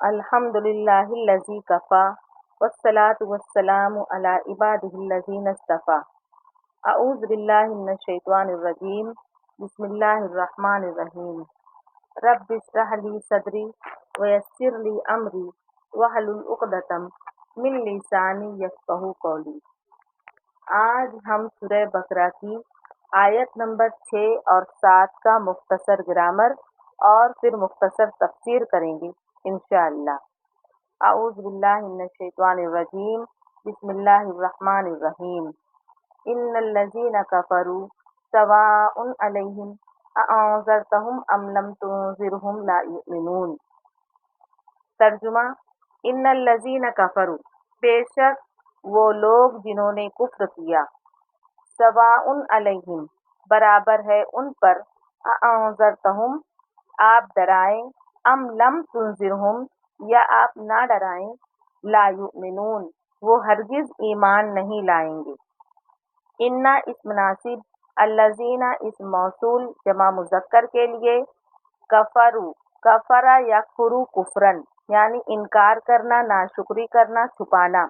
الحمد للہ الذی کفا والصلاة والسلام علی عبادہ الذین اصطفی اعوذ باللہ من الشیطان الرجیم بسم اللہ الرحمن الرحیم رب اشرح لی صدری ویسر لی امری واحلل عقدۃ من لسانی یفقہوا قولی۔ آج ہم سورہ بقرہ کی آیت نمبر 6 اور 7 کا مختصر گرامر اور پھر مختصر تفسیر کریں گے انشاءاللہ۔ اعوذ باللہ من الشیطان الرجیم بسم اللہ الرحمن الرحیم ان الذین کفروا سواء علیہم اانذرتہم ام لم تنذرہم لا یؤمنون۔ ترجمہ: ان الذین کفروا، بے شک وہ لوگ جنہوں نے کفر کیا، سواء علیہم، برابر ہے ان پر، اانذرتہم، آپ ڈرائیں، ام لم تنذرہم، یا آپ نہ ڈرائیں، لا یؤمنون، وہ ہرگز ایمان نہیں لائیں گے۔ انا اسم ناصب، الذین اسم موصول جمع مذکر کے لیے، کفروا، کفرا یکفروا کفرن یعنی انکار کرنا، ناشکری کرنا، چھپانا۔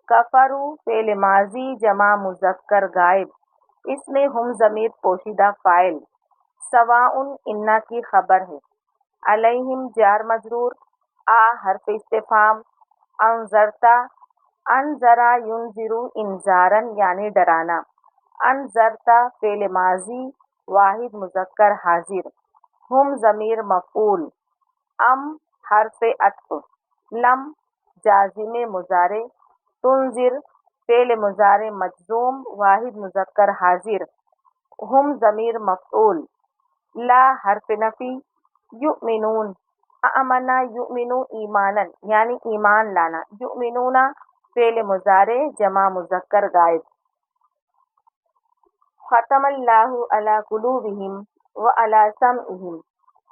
کفروا فعل ماضی جمع مذکر غائب، اس میں ہم ضمیر پوشیدہ فاعل، سواء انا کی خبر ہے، علیہم جار مجرور، حرف استفہام، انذرتا، انذرا ینذرو انذارن یعنی ڈرانا، انذرتا فعل ماضی واحد مذکر حاضر، ہم ضمیر مفعول، ام حرف عطف، لم جازم مضارع، تنذر فعل مضارع مجزوم واحد مذکر حاضر، ہم ضمیر مفعول، لا حرف نفی، یؤمنون، آمنا یؤمنو ایمانا یعنی ایمان لانا، یؤمنون فعل مضارع جمع مذکر غائب۔ ختم اللہ علی قلوبہم وعلی سمعہم،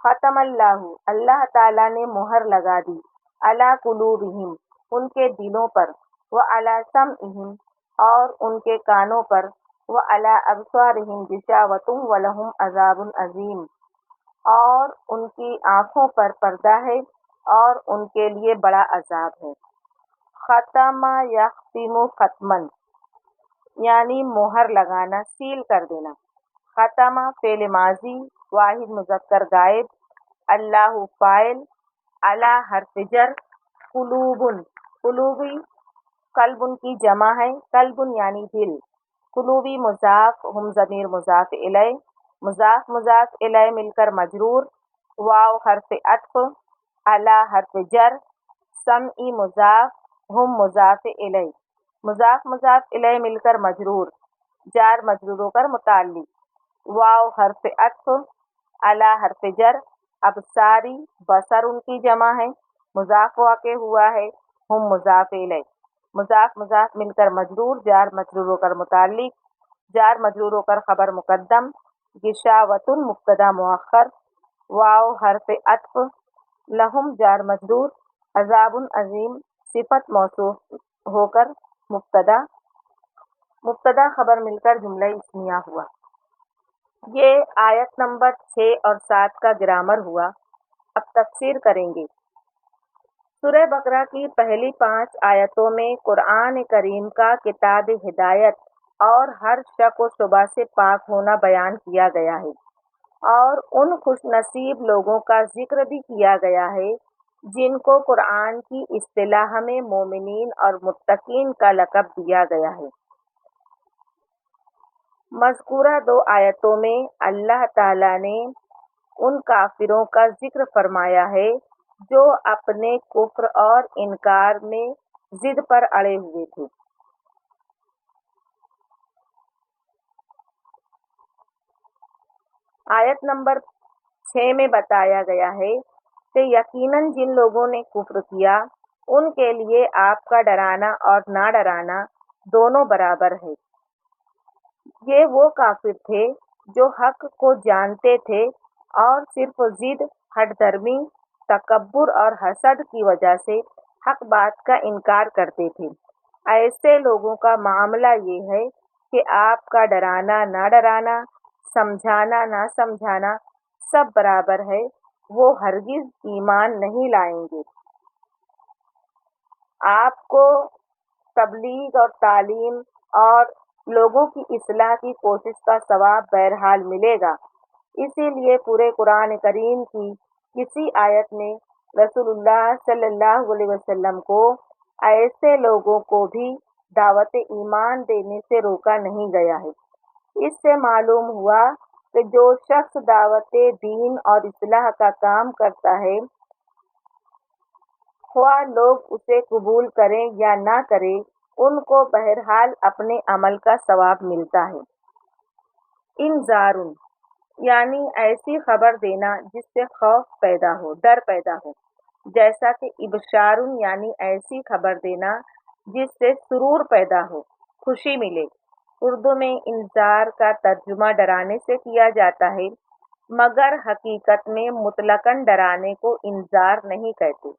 ختم اللہ، اللہ تعالیٰ نے مہر لگا دی، علی قلوبہم، ان کے دلوں پر، وعلی سمعہم، اور ان کے کانوں پر، وعلی ابصارہم غشاوۃ ولہم عذاب عظیم، اور ان کی آنکھوں پر پردہ ہے اور ان کے لیے بڑا عذاب ہے۔ ختم یختم ختمن یعنی مہر لگانا، سیل کر دینا۔ ختم فعل ماضی واحد مذکر غائب، اللہ فاعل، علی حرف جر، قلوبن، قلوبی قلب کی جمع ہے، قلب یعنی دل، قلوبی مضاف، ہم ضمیر مضاف الیہ، مضاف الیہ مل کر مجرور، واو حرف عطف، علی حرف جر، سمعی مضاف، ہم مضاف الیہ، مضاف الیہ مل کر مجرور، جار مجرور ہو کر متعلق، واو حرف عطف، علی حرف جر، ابصاری بصر ان کی جمع ہے، مضاف واقع ہوا ہے، ہم مضاف الیہ، مضاف مل کر مجرور، جار مجرور ہو کر متعلق، جار مجرور ہو کر خبر مقدم، غشاوۃ مبتدا مؤخر، واو حرف عطف، لہم جار مجرور، عذاب عظیم صفت موصوف ہو کر مبتدا خبر مل کر جملہ اسمیہ ہوا۔ یہ آیت نمبر 6 اور 7 کا گرامر ہوا۔ اب تفسیر کریں گے۔ سورہ بقرہ کی پہلی 5 آیتوں میں قرآن کریم کا کتاب ہدایت اور ہر شک و شبہ سے پاک ہونا بیان کیا گیا ہے، اور ان خوش نصیب لوگوں کا ذکر بھی کیا گیا ہے جن کو قرآن کی اصطلاح میں مومنین اور متقین کا لقب دیا گیا ہے۔ مذکورہ 2 آیتوں میں اللہ تعالیٰ نے ان کافروں کا ذکر فرمایا ہے جو اپنے کفر اور انکار میں ضد پر اڑے ہوئے تھے۔ آیت نمبر 6 میں بتایا گیا ہے کہ یقیناً جن لوگوں نے کفر کیا ان کے لیے آپ کا ڈرانا اور نہ ڈرانا دونوں برابر ہے۔ یہ وہ کافر تھے جو حق کو جانتے تھے اور صرف ضد، ہٹ درمی، تکبر اور حسد کی وجہ سے حق بات کا انکار کرتے تھے۔ ایسے لوگوں کا معاملہ یہ ہے کہ آپ کا ڈرانا نہ ڈرانا، سمجھانا نہ سمجھانا سب برابر ہے، وہ ہرگز ایمان نہیں لائیں گے۔ آپ کو تبلیغ اور تعلیم اور لوگوں کی اصلاح کی کوشش کا ثواب بہرحال ملے گا۔ اسی لیے پورے قرآن کریم کی کسی آیت میں رسول اللہ صلی اللہ علیہ وسلم کو ایسے لوگوں کو بھی دعوت ایمان دینے سے روکا نہیں گیا ہے۔ اس سے معلوم ہوا کہ جو شخص دعوت دین اور اصلاح کا کام کرتا ہے، خواہ لوگ اسے قبول کریں یا نہ کریں، ان کو بہرحال اپنے عمل کا ثواب ملتا ہے۔ انذار یعنی ایسی خبر دینا جس سے خوف پیدا ہو، ڈر پیدا ہو، جیسا کہ ابشار یعنی ایسی خبر دینا جس سے سرور پیدا ہو، خوشی ملے۔ اردو میں انذار کا ترجمہ ڈرانے سے کیا جاتا ہے، مگر حقیقت میں مطلقاً ڈرانے کو انذار نہیں کہتے،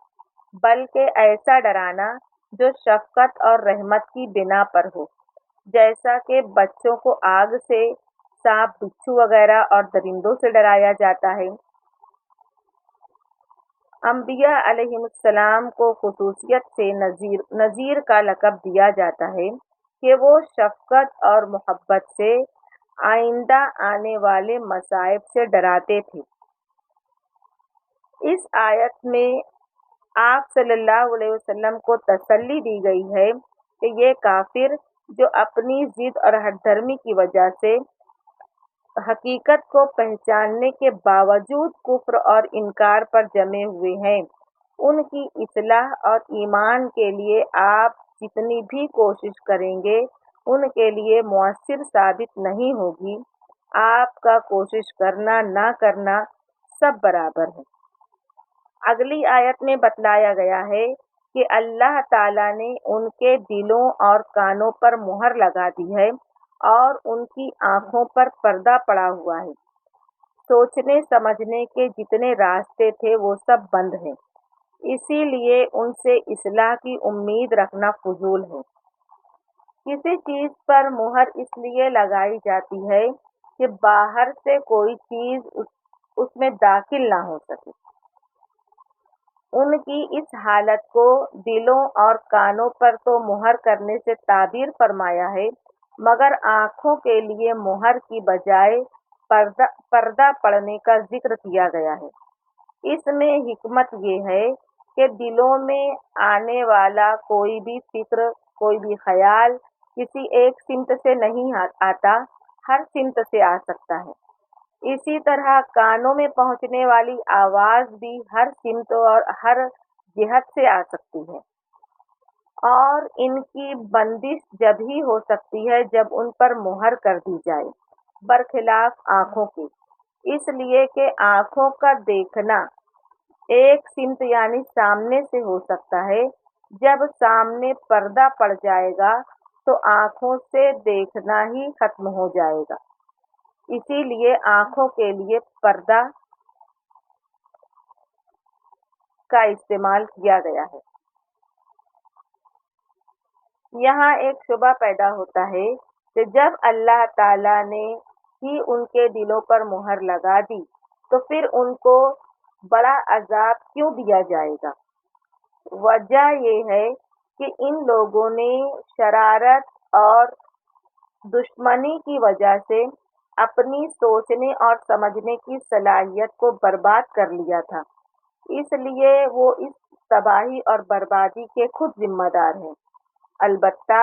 بلکہ ایسا ڈرانا جو شفقت اور رحمت کی بنا پر ہو، جیسا کہ بچوں کو آگ سے، سانپ، بچھو وغیرہ اور درندوں سے ڈرایا جاتا ہے۔ انبیاء علیہ السلام کو خصوصیت سے نذیر کا لقب دیا جاتا ہے کہ وہ شفقت اور محبت سے آئندہ آنے والے مصائب سے ڈراتے تھے۔ اس آیت میں آپ صلی اللہ علیہ وسلم کو تسلی دی گئی ہے کہ یہ کافر جو اپنی ضد اور ہٹ دھرمی کی وجہ سے حقیقت کو پہچاننے کے باوجود کفر اور انکار پر جمے ہوئے ہیں، ان کی اصلاح اور ایمان کے لیے آپ جتنی بھی کوشش کریں گے ان کے لیے مؤثر ثابت نہیں ہوگی۔ آپ کا کوشش کرنا نہ کرنا سب برابر ہے۔ اگلی آیت میں بتلایا گیا ہے کہ اللہ تعالیٰ نے ان کے دلوں اور کانوں پر مہر لگا دی ہے اور ان کی آنکھوں پر پردہ پڑا ہوا ہے۔ سوچنے سمجھنے کے جتنے راستے تھے وہ سب بند ہیں، اسی لیے ان سے اصلاح کی امید رکھنا فضول ہے۔ کسی چیز پر مہر اس لیے لگائی جاتی ہے کہ باہر سے کوئی چیز اس میں داخل نہ ہو سکے۔ ان کی اس حالت کو دلوں اور کانوں پر تو مہر کرنے سے تعبیر فرمایا ہے، مگر آنکھوں کے لیے مہر کی بجائے پردہ پڑنے کا ذکر کیا گیا ہے۔ اس میں حکمت یہ ہے کہ دلوں میں آنے والا کوئی بھی فکر، کوئی بھی خیال کسی ایک سمت سے نہیں آتا، ہر سمت سے آ سکتا ہے۔ اسی طرح کانوں میں پہنچنے والی آواز بھی ہر سمت اور ہر جہت سے آ سکتی ہے، اور ان کی بندش جب ہی ہو سکتی ہے جب ان پر مہر کر دی جائے، برخلاف آنکھوں کے، اس لیے کہ آنکھوں کا دیکھنا ایک سمت یعنی سامنے سے ہو سکتا ہے، جب سامنے پردہ پڑ جائے گا تو آنکھوں سے دیکھنا ہی ختم ہو جائے گا۔ اسی لیے آنکھوں کے لیے پردہ کا استعمال کیا گیا ہے۔ یہاں ایک شبہ پیدا ہوتا ہے کہ جب اللہ تعالیٰ نے ہی ان کے دلوں پر مہر لگا دی تو پھر ان کو بڑا عذاب کیوں دیا جائے گا؟ وجہ یہ ہے کہ ان لوگوں نے شرارت اور دشمنی کی وجہ سے اپنی سوچنے اور سمجھنے کی صلاحیت کو برباد کر لیا تھا، اس لیے وہ اس تباہی اور بربادی کے خود ذمہ دار ہیں۔ البتہ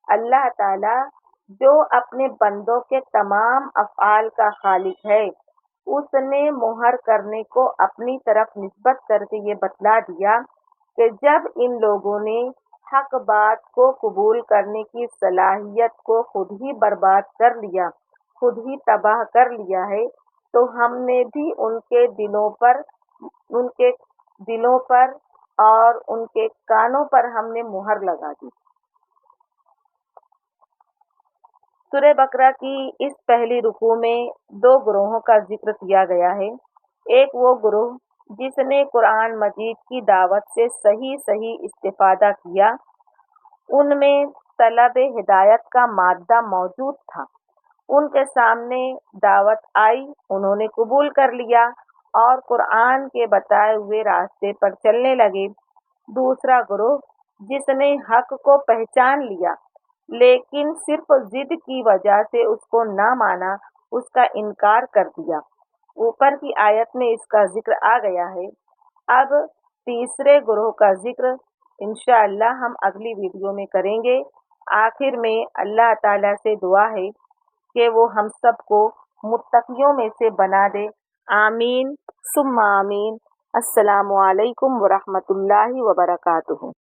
اللہ تعالیٰ جو اپنے بندوں کے تمام افعال کا خالق ہے، اس نے مہر کرنے کو اپنی طرف نسبت کر کے یہ بتلا دیا کہ جب ان لوگوں نے حق بات کو قبول کرنے کی صلاحیت کو خود ہی برباد کر لیا، خود ہی تباہ کر لیا ہے، تو ہم نے بھی ان کے دلوں پر اور ان کے کانوں پر ہم نے مہر لگا دی۔ سورہ بقرہ کی اس پہلی رکوع میں دو گروہوں کا ذکر کیا گیا ہے۔ ایک وہ گروہ جس نے قرآن مجید کی دعوت سے صحیح استفادہ کیا، ان میں طلب ہدایت کا مادہ موجود تھا، ان کے سامنے دعوت آئی، انہوں نے قبول کر لیا اور قرآن کے بتائے ہوئے راستے پر چلنے لگے۔ دوسرا گروہ جس نے حق کو پہچان لیا لیکن صرف ضد کی وجہ سے اس کو نہ مانا، اس کا انکار کر دیا۔ اوپر کی آیت میں اس کا ذکر آ گیا ہے۔ اب تیسرے گروہ کا ذکر انشاءاللہ ہم اگلی ویڈیو میں کریں گے۔ آخر میں اللہ تعالیٰ سے دعا ہے کہ وہ ہم سب کو متقیوں میں سے بنا دے۔ آمین ثم آمین۔ السلام علیکم ورحمۃ اللہ وبرکاتہ۔